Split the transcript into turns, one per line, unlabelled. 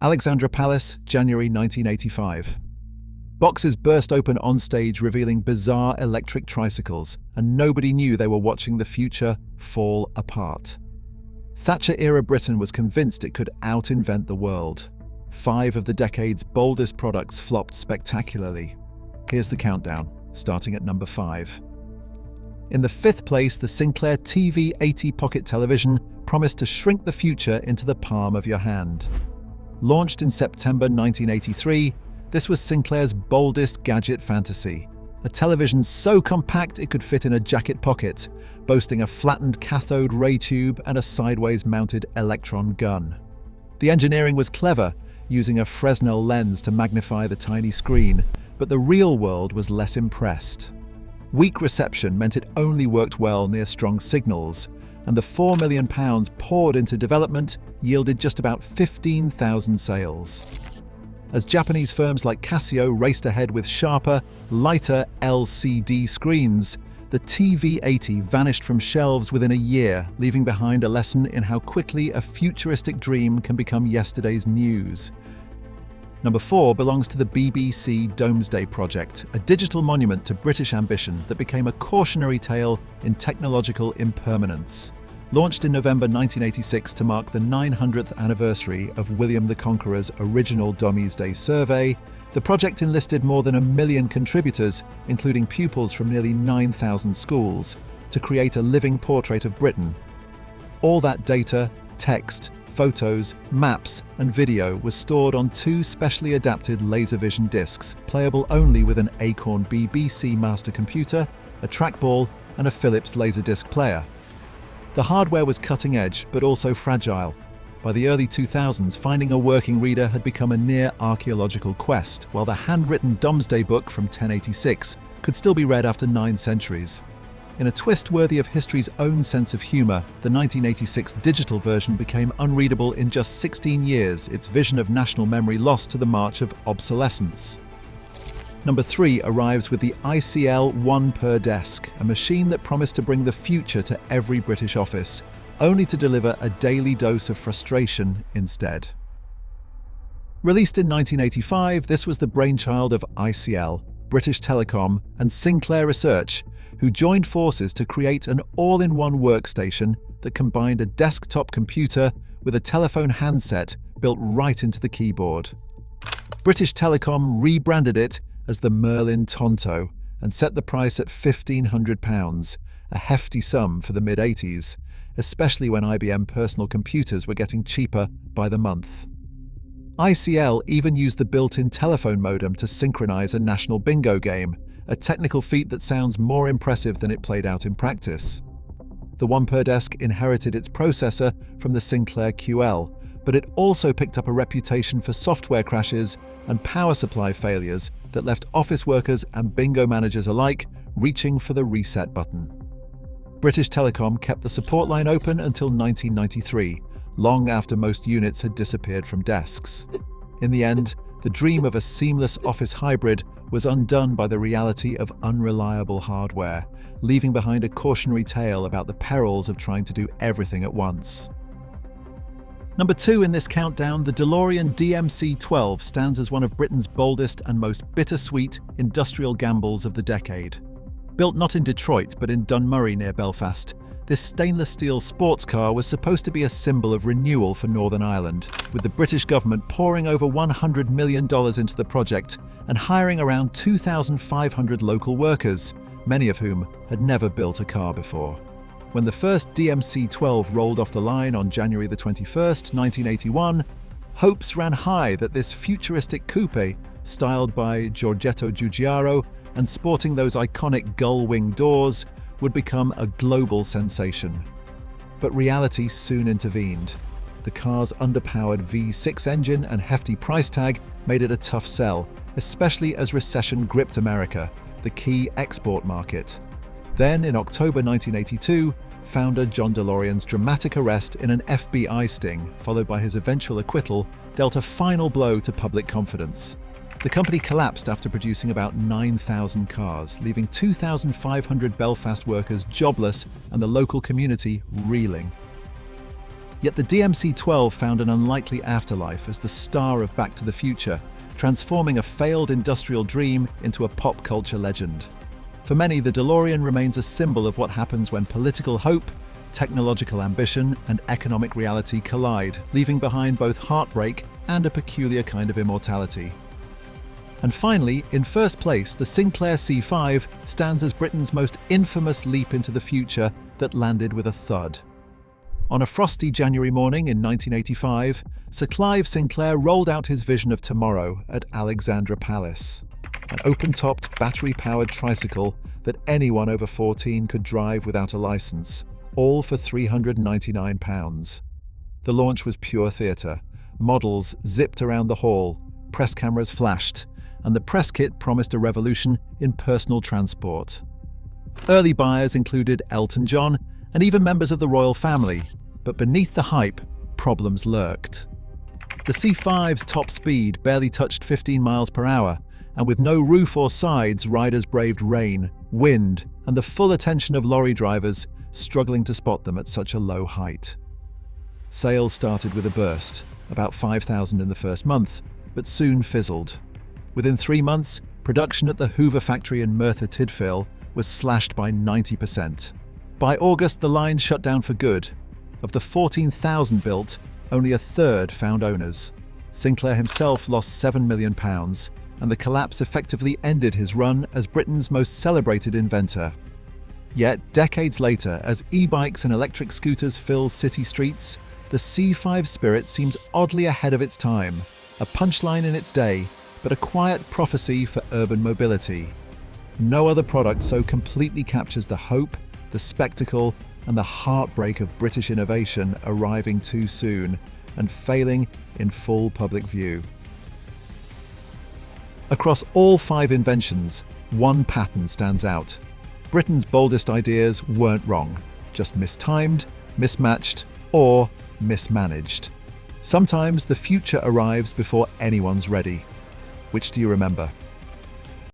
Alexandra Palace, January 1985. Boxes burst open on stage revealing bizarre electric tricycles, and nobody knew they were watching the future fall apart. Thatcher-era Britain was convinced it could out-invent the world. 5 of the decade's boldest products flopped spectacularly. Here's the countdown, starting at number 5. In the 5th place, the Sinclair TV80 pocket television promised to shrink the future into the palm of your hand. Launched in September 1983, this was Sinclair's boldest gadget fantasy. A television so compact it could fit in a jacket pocket, boasting a flattened cathode ray tube and a sideways mounted electron gun. The engineering was clever, using a Fresnel lens to magnify the tiny screen, but the real world was less impressed. Weak reception meant it only worked well near strong signals, and the £4 million poured into development yielded just about 15,000 sales. As Japanese firms like Casio raced ahead with sharper, lighter LCD screens, the TV80 vanished from shelves within a year, leaving behind a lesson in how quickly a futuristic dream can become yesterday's news. Number 4 belongs to the BBC Domesday Project, a digital monument to British ambition that became a cautionary tale in technological impermanence. Launched in November 1986 to mark the 900th anniversary of William the Conqueror's original Domesday survey, the project enlisted more than 1 million contributors, including pupils from nearly 9,000 schools, to create a living portrait of Britain. All that data, text, photos, maps, and video was stored on 2 specially adapted LaserVision discs, playable only with an Acorn BBC master computer, a trackball, and a Philips Laserdisc player. The hardware was cutting-edge, but also fragile. By the early 2000s, finding a working reader had become a near-archaeological quest, while the handwritten Domesday Book from 1086 could still be read after 9 centuries. In a twist worthy of history's own sense of humour, the 1986 digital version became unreadable in just 16 years, its vision of national memory lost to the march of obsolescence. Number 3 arrives with the ICL One Per Desk, a machine that promised to bring the future to every British office, only to deliver a daily dose of frustration instead. Released in 1985, this was the brainchild of ICL, British Telecom, and Sinclair Research, who joined forces to create an all-in-one workstation that combined a desktop computer with a telephone handset built right into the keyboard. British Telecom rebranded it as the Merlin Tonto and set the price at £1,500, a hefty sum for the mid-80s, especially when IBM personal computers were getting cheaper by the month. ICL even used the built-in telephone modem to synchronize a national bingo game, a technical feat that sounds more impressive than it played out in practice. The One Per Desk inherited its processor from the Sinclair QL, but it also picked up a reputation for software crashes and power supply failures that left office workers and bingo managers alike reaching for the reset button. British Telecom kept the support line open until 1993, long after most units had disappeared from desks. In the end, the dream of a seamless office hybrid was undone by the reality of unreliable hardware, leaving behind a cautionary tale about the perils of trying to do everything at once. Number 2 in this countdown, the DeLorean DMC-12 stands as one of Britain's boldest and most bittersweet industrial gambles of the decade. Built not in Detroit but in Dunmurry near Belfast, this stainless steel sports car was supposed to be a symbol of renewal for Northern Ireland, with the British government pouring over $100 million into the project and hiring around 2,500 local workers, many of whom had never built a car before. When the first DMC-12 rolled off the line on January the 21st, 1981, hopes ran high that this futuristic coupe, styled by Giorgetto Giugiaro and sporting those iconic gull-wing doors, would become a global sensation. But reality soon intervened. The car's underpowered V6 engine and hefty price tag made it a tough sell, especially as recession gripped America, the key export market. Then, in October 1982, founder John DeLorean's dramatic arrest in an FBI sting, followed by his eventual acquittal, dealt a final blow to public confidence. The company collapsed after producing about 9,000 cars, leaving 2,500 Belfast workers jobless and the local community reeling. Yet the DMC-12 found an unlikely afterlife as the star of Back to the Future, transforming a failed industrial dream into a pop culture legend. For many, the DeLorean remains a symbol of what happens when political hope, technological ambition, and economic reality collide, leaving behind both heartbreak and a peculiar kind of immortality. And finally, in first place, the Sinclair C5 stands as Britain's most infamous leap into the future that landed with a thud. On a frosty January morning in 1985, Sir Clive Sinclair rolled out his vision of tomorrow at Alexandra Palace, an open-topped, battery-powered tricycle that anyone over 14 could drive without a license, all for £399. The launch was pure theatre. Models zipped around the hall, press cameras flashed, and the press kit promised a revolution in personal transport. Early buyers included Elton John and even members of the royal family, but beneath the hype, problems lurked. The C5's top speed barely touched 15 miles per hour, and with no roof or sides, riders braved rain, wind, and the full attention of lorry drivers struggling to spot them at such a low height. Sales started with a burst, about 5,000 in the first month, but soon fizzled. Within 3 months, production at the Hoover factory in Merthyr Tydfil was slashed by 90%. By August, the line shut down for good. Of the 14,000 built, only a third found owners. Sinclair himself lost £7 million, and the collapse effectively ended his run as Britain's most celebrated inventor. Yet, decades later, as e-bikes and electric scooters fill city streets, the C5 spirit seems oddly ahead of its time, a punchline in its day, but a quiet prophecy for urban mobility. No other product so completely captures the hope, the spectacle, and the heartbreak of British innovation arriving too soon and failing in full public view. Across all 5 inventions, one pattern stands out. Britain's boldest ideas weren't wrong, just mistimed, mismatched, or mismanaged. Sometimes the future arrives before anyone's ready. Which do you remember?